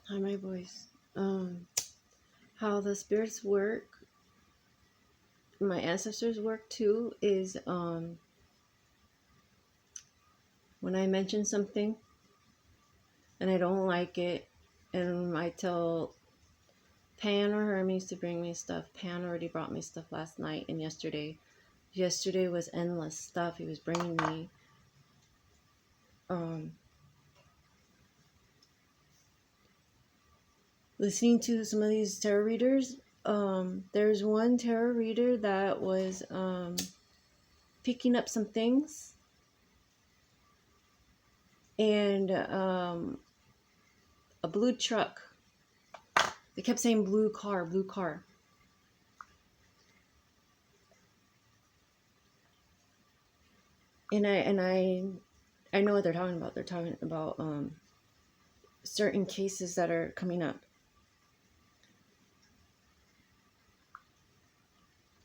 Hi, my voice. How the spirits work, my ancestors work too, is when I mention something and I don't like it, and I tell Pan or Hermes to bring me stuff. Pan already brought me stuff last night and yesterday. Yesterday was endless stuff he was bringing me. Um, Listening to some of these tarot readers, there's one tarot reader that was picking up some things, and a blue truck. They kept saying blue car, blue car. And I know what they're talking about. They're talking about certain cases that are coming up.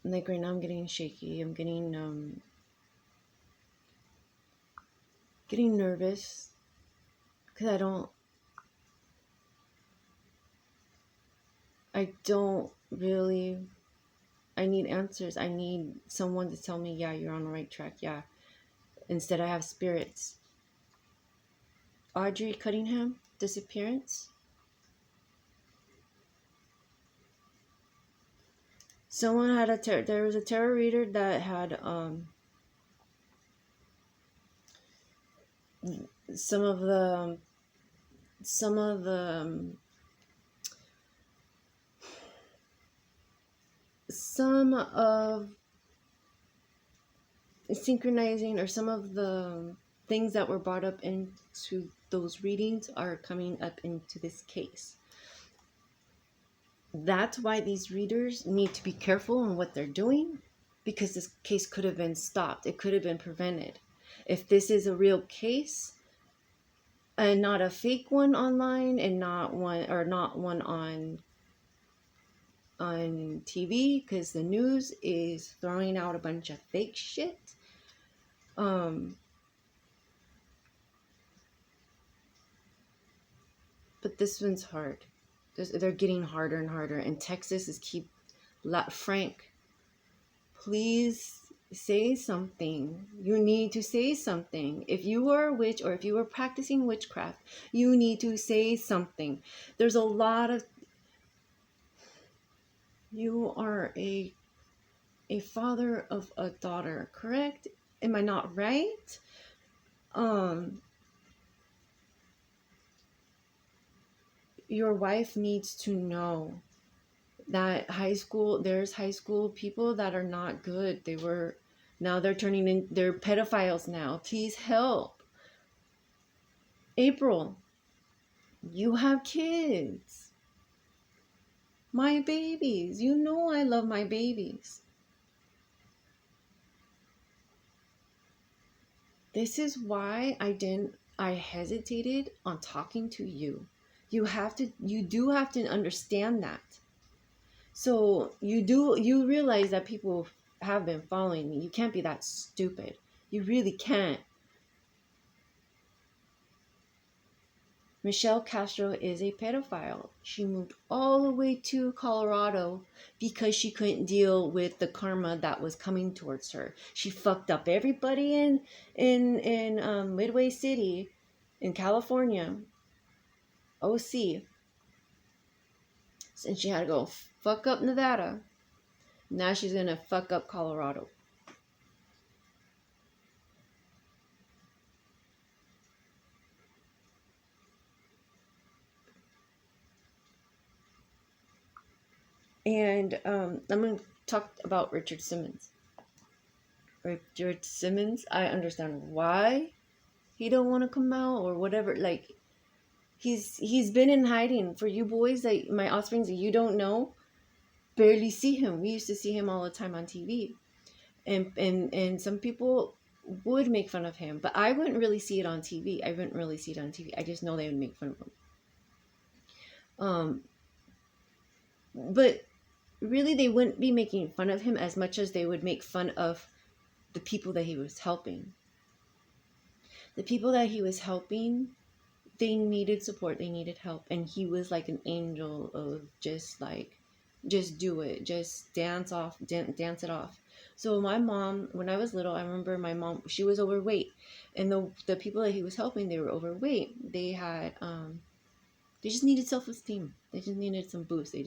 And like right now, I'm getting shaky. I'm getting nervous because I don't really. I need answers. I need someone to tell me, yeah, you're on the right track. Yeah. Instead, I have spirits. Audrey Cunningham disappearance. Someone had there was a tarot reader that had some of the some of the some of synchronizing, or some of the things that were brought up into those readings are coming up into this case. That's why these readers need to be careful on what they're doing, because this case could have been stopped. It could have been prevented. If this is a real case and not a fake one online, and not one on TV, because the news is throwing out a bunch of fake shit. But this one's hard. They're getting harder and harder, and Texas is Frank, please say something. You need to say something. If you are a witch, or if you are practicing witchcraft, you need to say something. There's a lot of... You are a father of a daughter, correct? Am I not right? Your wife needs to know that there's high school people that are not good. Now they're turning in, they're pedophiles now. Please help. April, you have kids. My babies. You know I love my babies. This is why I hesitated on talking to you. You do have to understand that. So you realize that people have been following me. You can't be that stupid. You really can't. Michelle Castro is a pedophile. She moved all the way to Colorado because she couldn't deal with the karma that was coming towards her. She fucked up everybody in Midway City, in California, OC, and she had to go fuck up Nevada. Now she's gonna fuck up Colorado. And I'm going to talk about Richard Simmons. Richard Simmons, I understand why he don't want to come out or whatever. Like, he's been in hiding. For you boys, like my offsprings that you don't know, barely see him. We used to see him all the time on TV, and some people would make fun of him, but I wouldn't really see it on TV. I just know they would make fun of him. But really, they wouldn't be making fun of him as much as they would make fun of the people that he was helping. The people that he was helping, they needed support, they needed help, and he was like an angel of just like, just do it, just dance it off. So my mom, when I was little, I remember my mom, she was overweight, and the people that he was helping, they were overweight. They had they just needed self-esteem, they just needed some boost, they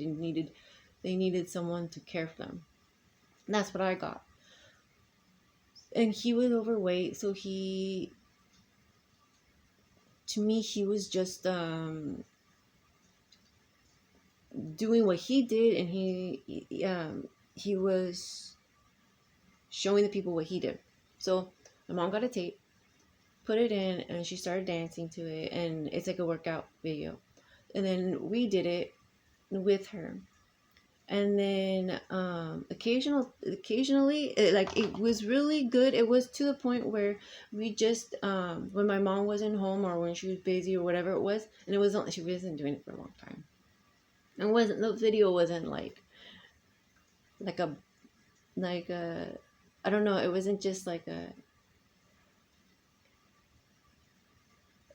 needed someone to care for them. And that's what I got. And he was overweight, so he, to me, he was just doing what he did, and he was showing the people what he did. So my mom got a tape, put it in, and she started dancing to it, and it's like a workout video. And then we did it with her. And then occasionally it was really good. It was to the point where we just when my mom wasn't home, or when she was busy, or whatever it was, and it wasn't, she wasn't doing it for a long time, and wasn't, the video wasn't like a like a, I don't know, it wasn't just like a,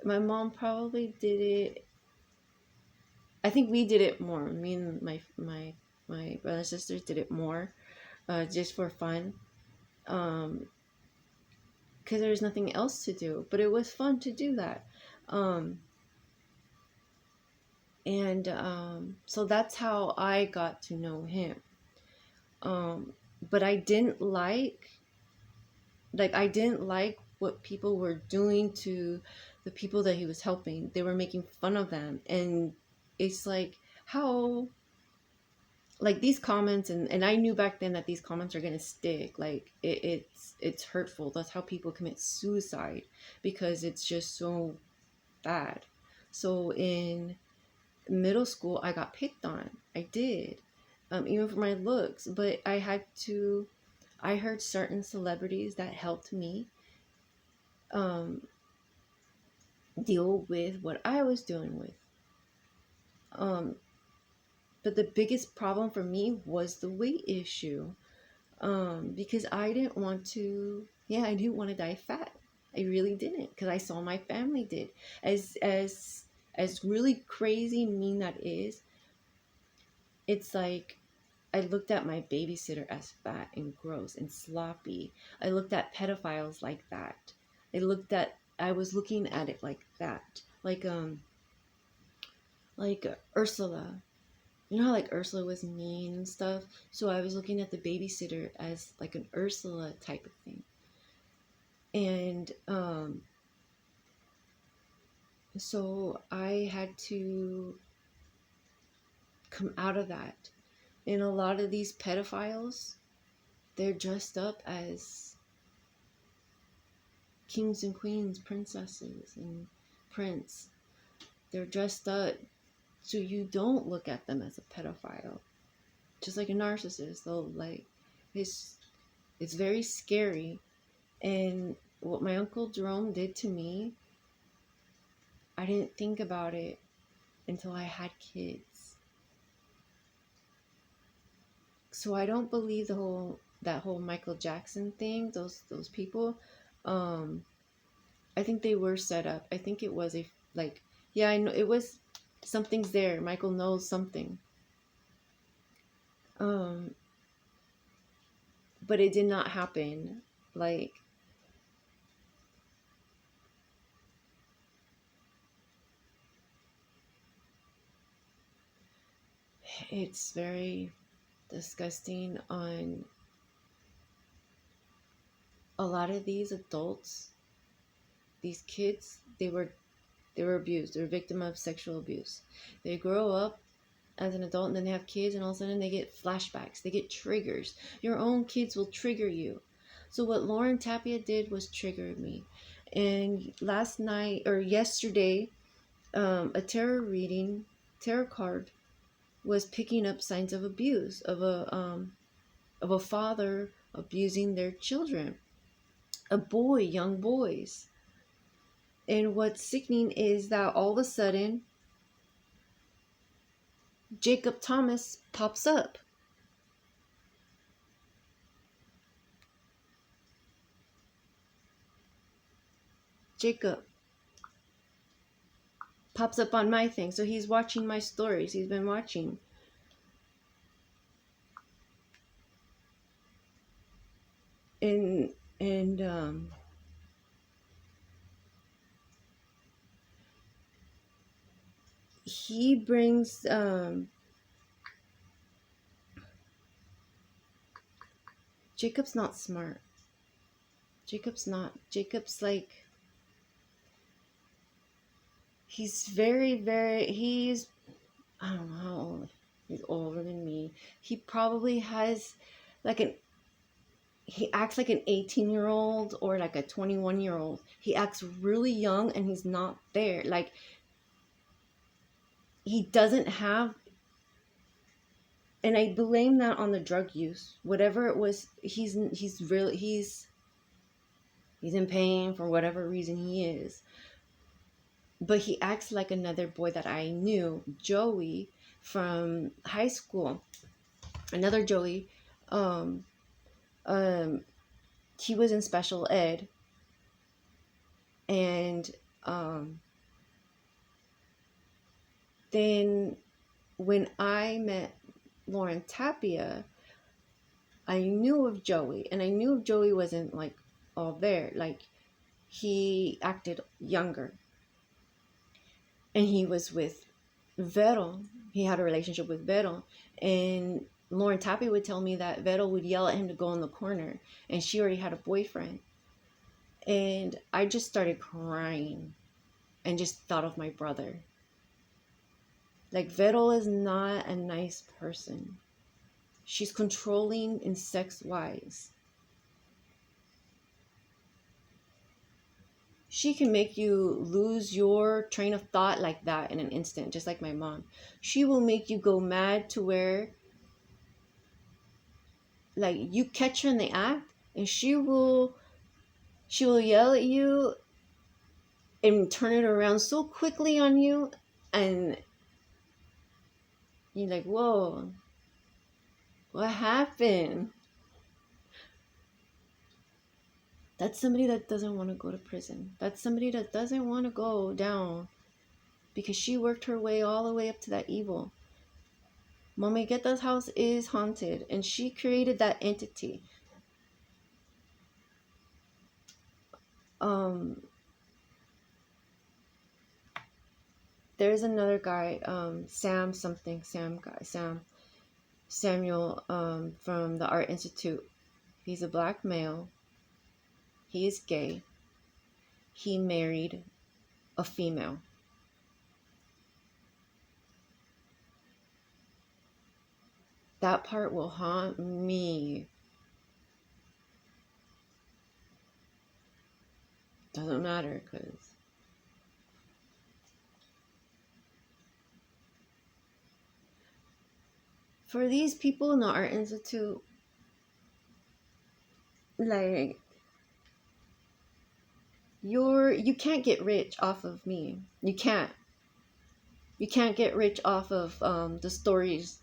my mom probably did it, I think we did it more, me and my brother and sisters did it more, just for fun, because there was nothing else to do, but it was fun to do that. And so that's how I got to know him. But I didn't like what people were doing to the people that he was helping. They were making fun of them, and it's like, how, like these comments, and I knew back then that these comments are gonna stick. Like it's hurtful. That's how people commit suicide, because it's just so bad. So in middle school, I got picked on. I did, even for my looks. But I heard certain celebrities that helped me um, deal with what I was dealing with. Um, but the biggest problem for me was the weight issue, because I didn't want to. Yeah, I didn't want to die fat. I really didn't, because I saw my family did. As really crazy and mean that is, it's like, I looked at my babysitter as fat and gross and sloppy. I looked at pedophiles like that. I was looking at it like that. Like Ursula. You know how like Ursula was mean and stuff? So I was looking at the babysitter as like an Ursula type of thing. And so I had to come out of that. And a lot of these pedophiles, they're dressed up as kings and queens, princesses and prince. They're dressed up so you don't look at them as a pedophile. Just like a narcissist, though, like it's very scary. And what my Uncle Jerome did to me, I didn't think about it until I had kids. So I don't believe that whole Michael Jackson thing, those people. I think they were set up. I think it was yeah, I know it was, something's there. Michael knows something. Um, but it did not happen. Like, it's very disgusting on a lot of these adults, these kids, they were abused. They were victim of sexual abuse. They grow up as an adult, and then they have kids, and all of a sudden they get flashbacks. They get triggers. Your own kids will trigger you. So what Lauren Tapia did was trigger me. And last night or yesterday, a tarot card was picking up signs of abuse, of a father abusing their children, young boys. And what's sickening is that all of a sudden, Jacob Thomas pops up. Jacob. pops up on my thing. So he's watching my stories. He's been watching. And he brings Jacob's not smart. Jacob's like, he's he's, I don't know how old. He's older than me. He probably has like he acts like an 18-year-old or like a 21-year-old. He acts really young and he's not there. Like, he doesn't have, and I blame that on the drug use. Whatever it was, he's in pain for whatever reason he is. But he acts like another boy that I knew, Joey, from high school. Another Joey. Um, um, he was in special ed. And then when I met Lauren Tapia, I knew of Joey. And I knew Joey wasn't like all there. Like, he acted younger. And he was with Vero. He had a relationship with Vero. And Lauren Tapia would tell me that Vero would yell at him to go in the corner. And she already had a boyfriend. And I just started crying and just thought of my brother. Like, Vero is not a nice person. She's controlling in sex-wise. She can make you lose your train of thought like that in an instant, just like my mom. She will make you go mad to where, like, you catch her in the act, and she will yell at you and turn it around so quickly on you, and you're like, whoa, what happened? That's somebody that doesn't want to go to prison. That's somebody that doesn't want to go down because she worked her way all the way up to that evil. Mama Gueta's house is haunted, and she created that entity. There's another guy, Samuel, from the Art Institute. He's a black male. He is gay. He married a female. That part will haunt me. Doesn't matter, because for these people in the Art Institute, like, you can't get rich off of me. You can't get rich off of the stories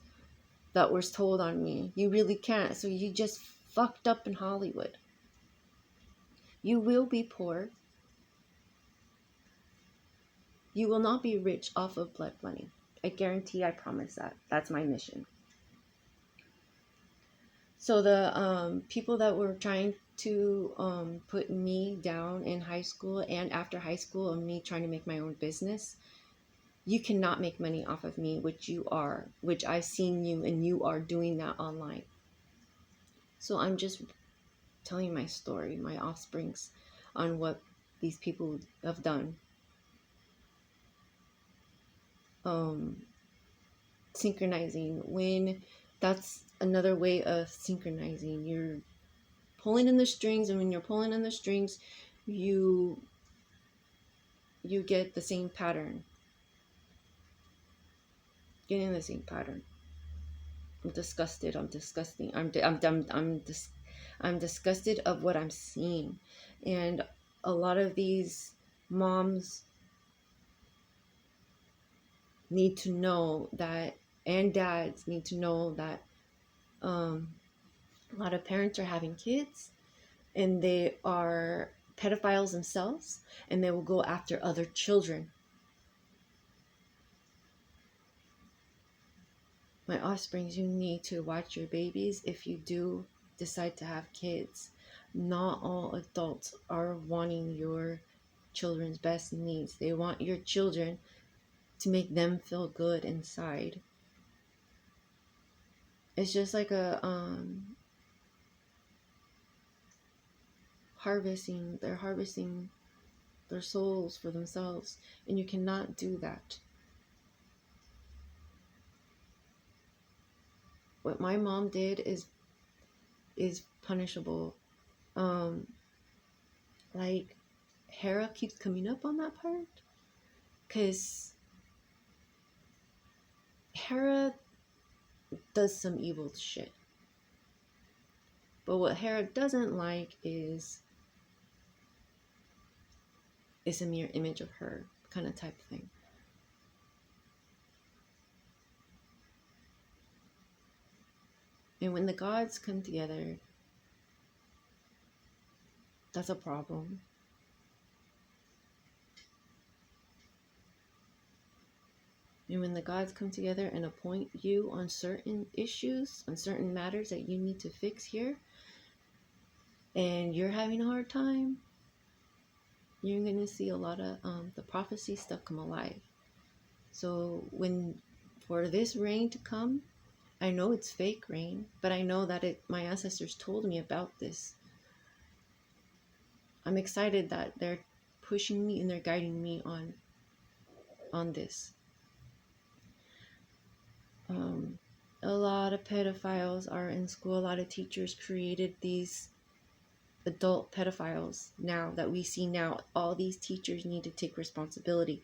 that were told on me. You really can't. So you just fucked up in Hollywood. You will be poor. You will not be rich off of blood money. I guarantee, I promise that. That's my mission. So the people that were trying to put me down in high school and after high school, and me trying to make my own business, you cannot make money off of me, which I've seen you, and you are doing that online. So I'm just telling my story, my offsprings, on what these people have done. Synchronizing, when that's another way of synchronizing. You're pulling in the strings, and when you're pulling in the strings, you get the same pattern. Getting the same pattern. I'm disgusted. I'm disgusting. I'm disgusted of what I'm seeing. And a lot of these moms need to know that, and dads need to know that a lot of parents are having kids and they are pedophiles themselves, and they will go after other children. My offsprings, you need to watch your babies if you do decide to have kids. Not all adults are wanting your children's best needs. They want your children to make them feel good inside. It's just like a harvesting. They're harvesting their souls for themselves, and you cannot do that. What my mom did is punishable. Like Hera keeps coming up on that part, because Hera does some evil shit. But what Hera doesn't like is a mere image of her kind of type thing. And when the gods come together, that's a problem. And when the gods come together and appoint you on certain issues, on certain matters that you need to fix here, and you're having a hard time, you're going to see a lot of the prophecy stuff come alive. So when for this rain to come, I know it's fake rain, but I know that my ancestors told me about this. I'm excited that they're pushing me and they're guiding me on this. A lot of pedophiles are in school. A lot of teachers created these adult pedophiles now that we see now. All these teachers need to take responsibility.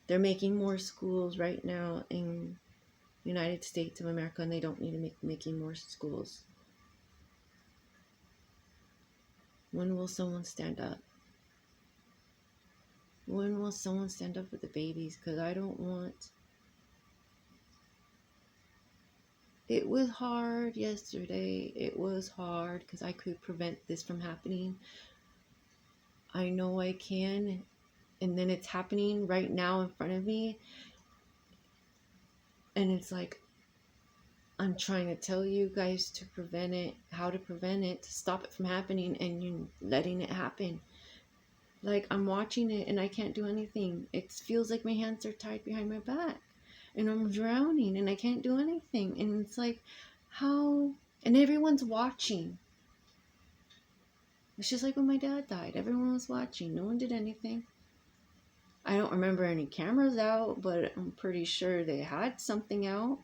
They're making more schools right now in United States of America, and they don't need to making more schools. When will someone stand up? When will someone stand up for the babies? Because I don't want... It was hard yesterday. It was hard because I could prevent this from happening. I know I can. And then it's happening right now in front of me. And it's like, I'm trying to tell you guys to prevent it, how to prevent it, to stop it from happening, and you letting it happen. Like, I'm watching it and I can't do anything. It feels like my hands are tied behind my back. And I'm drowning and I can't do anything. And it's like, how? And everyone's watching. It's just like when my dad died. Everyone was watching. No one did anything. I don't remember any cameras out, but I'm pretty sure they had something out.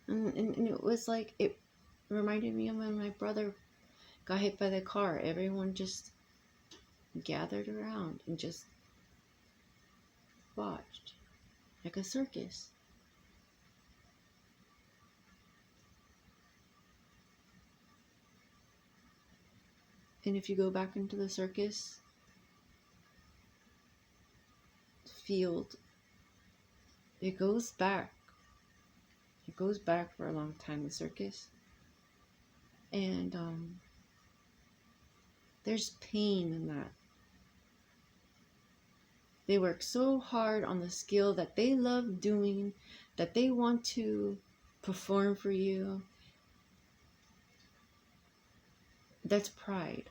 And it was like, it reminded me of when my brother got hit by the car. Everyone just gathered around and just watched like a circus. And if you go back into the circus field, it goes back. It goes back for a long time, the circus. And there's pain in that. They work so hard on the skill that they love doing, that they want to perform for you. That's pride.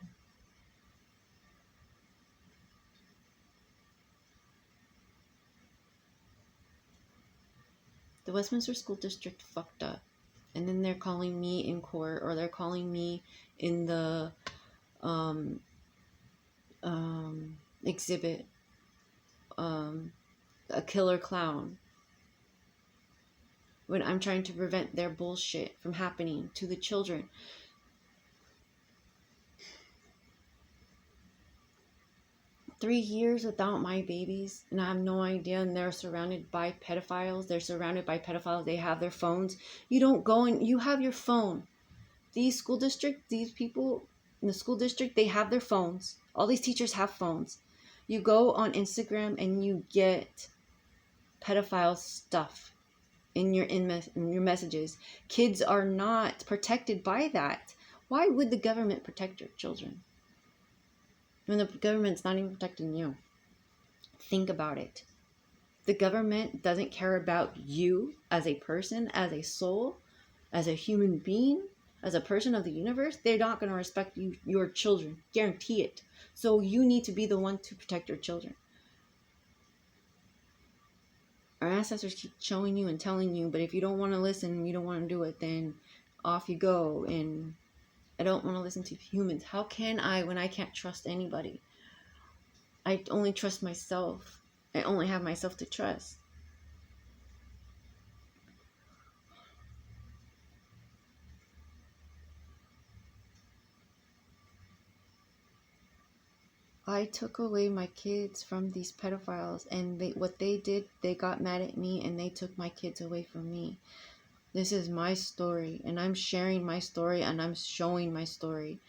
The Westminster School District fucked up. And then they're calling me in court, or they're calling me in the exhibit, a killer clown, when I'm trying to prevent their bullshit from happening to the children. Three years without my babies, and I have no idea, and they're surrounded by pedophiles. They have their phones. You don't go and you have your phone. These school district, these people in the school district, they have their phones. All these teachers have phones. You go on Instagram and you get pedophile stuff in your messages. Kids are not protected by that. Why would the government protect your children when the government's not even protecting you? Think about it. the government doesn't care about you as a person, as a soul, as a human being, as a person of the universe, they're not going to respect you, your children. Guarantee it. So you need to be the one to protect your children. Our ancestors keep showing you and telling you, but if you don't want to listen, you don't want to do it, then off you go. And I don't want to listen to humans. How can I when I can't trust anybody? I only trust myself. I only have myself to trust. I took away my kids from these pedophiles, and what they did, they got mad at me and they took my kids away from me. This is my story, and I'm sharing my story, and I'm showing my story.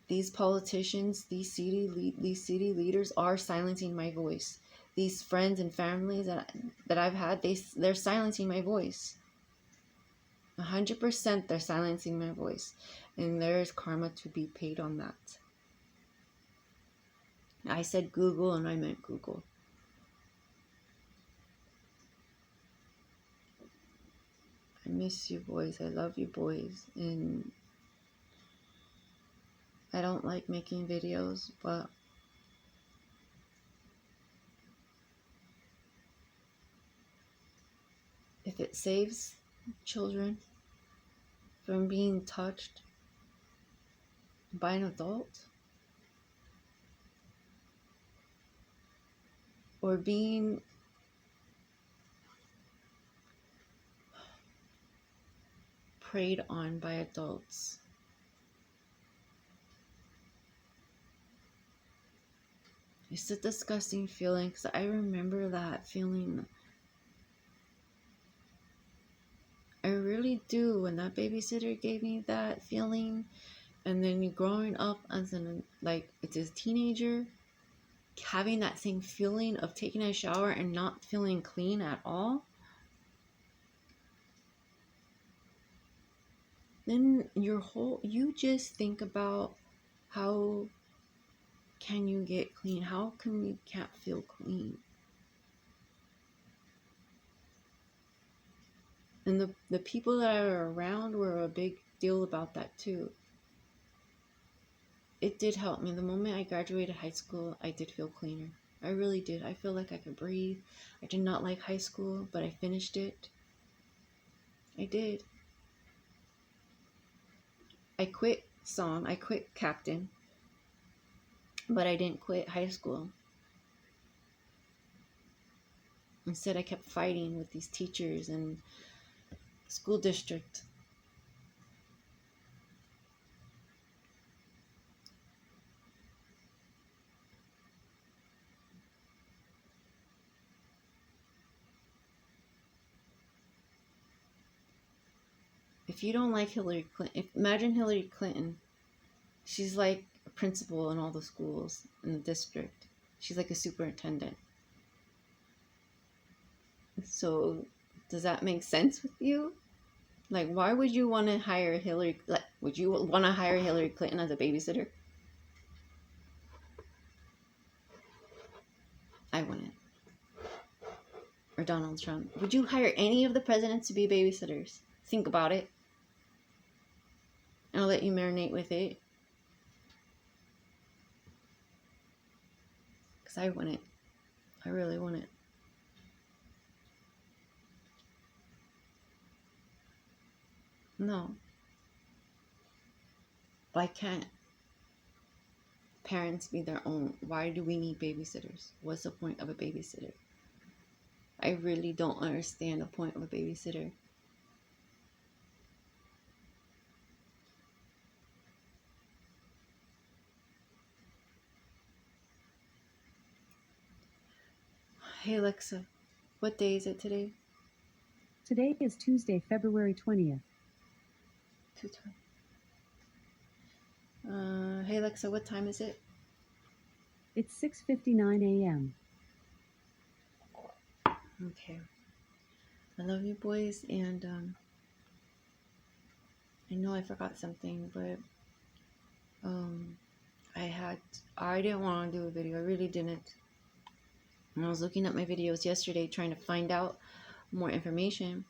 These politicians, these city leaders are silencing my voice. These friends and families that I've had, they're silencing my voice. 100% they're silencing my voice, and there's karma to be paid on that. I said Google and I meant Google. I miss you boys. I love you boys. And I don't like making videos, but if it saves children from being touched by an adult or being preyed on by adults, it's a disgusting feeling, because I remember that feeling. I really do. When that babysitter gave me that feeling, and then you growing up as it's a teenager, having that same feeling of taking a shower and not feeling clean at all, then you just think about how can you get clean? How come you can't feel clean? And the people that I were around were a big deal about that too. It did help me. The moment I graduated high school, I did feel cleaner. I really did. I feel like I could breathe. I did not like high school, but I finished it. I did. I quit I quit captain, but I didn't quit high school. Instead, I kept fighting with these teachers and school district. If you don't like Hillary Clinton, imagine Hillary Clinton. She's like a principal in all the schools in the district. She's like a superintendent. So, does that make sense with you? Like, why would you want to hire Hillary? Like, would you want to hire Hillary Clinton as a babysitter? I wouldn't. Or Donald Trump. Would you hire any of the presidents to be babysitters? Think about it. And I'll let you marinate with it. Because I wouldn't. I really wouldn't. No. Why can't parents be their own? Why do we need babysitters? What's the point of a babysitter? I really don't understand the point of a babysitter. Hey Alexa, what day is it today? Today is Tuesday, February 20th. 2:20. Hey Alexa, what time is it? It's 6:59 a.m. Okay. I love you boys, and I know I forgot something, but I I didn't want to do a video. I really didn't. And I was looking at my videos yesterday trying to find out more information.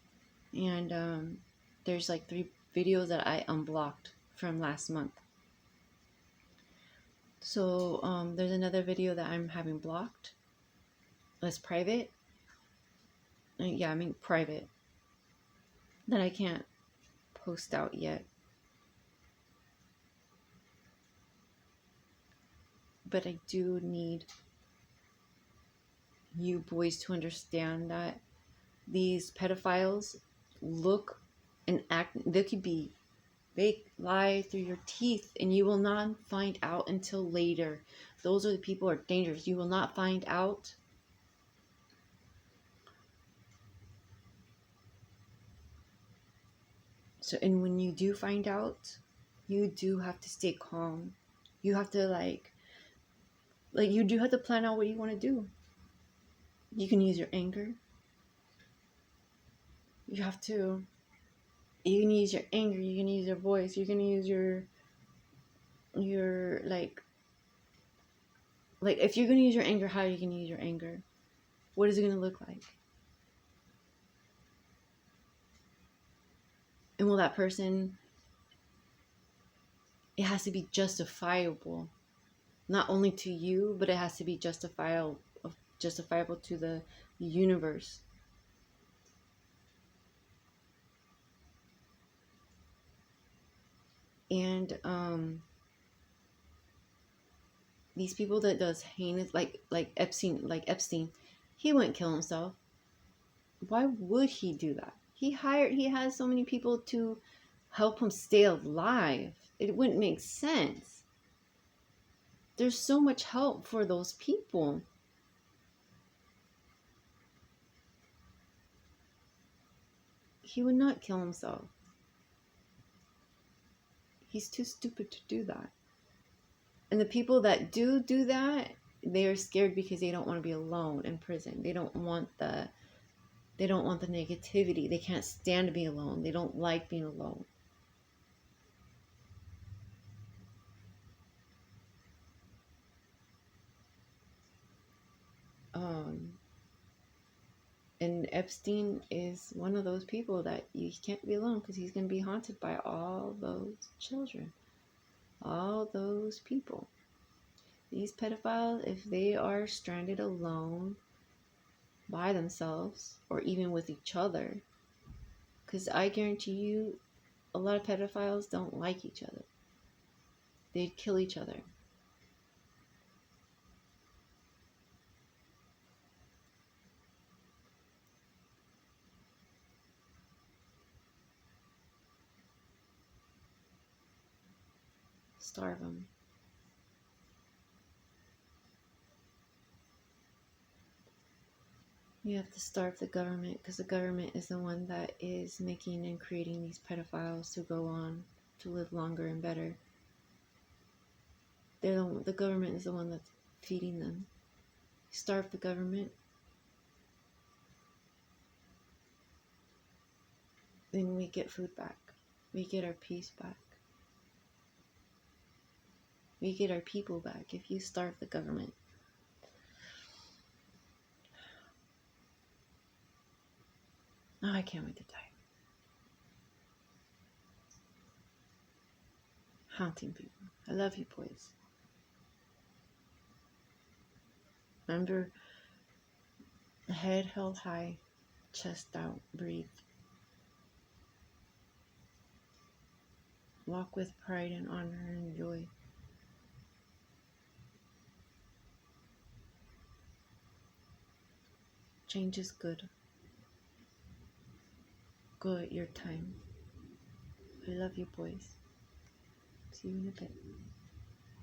And there's like 3 videos that I unblocked from last month. So there's another video that I'm having blocked. That's private. Yeah, I mean private. That I can't post out yet. But I do need you boys to understand that these pedophiles look and act, they could be, they lie through your teeth and you will not find out until later. Those are the people who are dangerous. You will not find out. So, and when you do find out, you do have to stay calm. You have to like you do have to plan out what you want to do. You can use your anger. You have to, you can use your anger, you can use your voice, you can use your like if you're going to use your anger, how are you going to use your anger? What is it going to look like? And will that person, it has to be justifiable, not only to you, but it has to be justifiable to the universe. And these people that does heinous, like Epstein, he wouldn't kill himself. Why would he do that? He has so many people to help him stay alive. It wouldn't make sense. There's so much help for those people. He would not kill himself. He's too stupid to do that. And the people that do that, they are scared because they don't want to be alone in prison. They don't want the negativity. They can't stand to be alone. They don't like being alone. And Epstein is one of those people that you can't be alone because he's going to be haunted by all those children, all those people. These pedophiles, if they are stranded alone by themselves or even with each other, because I guarantee you, a lot of pedophiles don't like each other. They'd kill each other. Starve them. You have to starve the government because the government is the one that is making and creating these pedophiles to go on to live longer and better. The government is the one that's feeding them. Starve the government, then we get food back. We get our peace back. We get our people back if you starve the government. Oh, I can't wait to die. Haunting people. I love you, boys. Remember, head held high, chest out, breathe. Walk with pride and honor and joy. Change is good. Go at your time. I love you, boys. See you in a bit.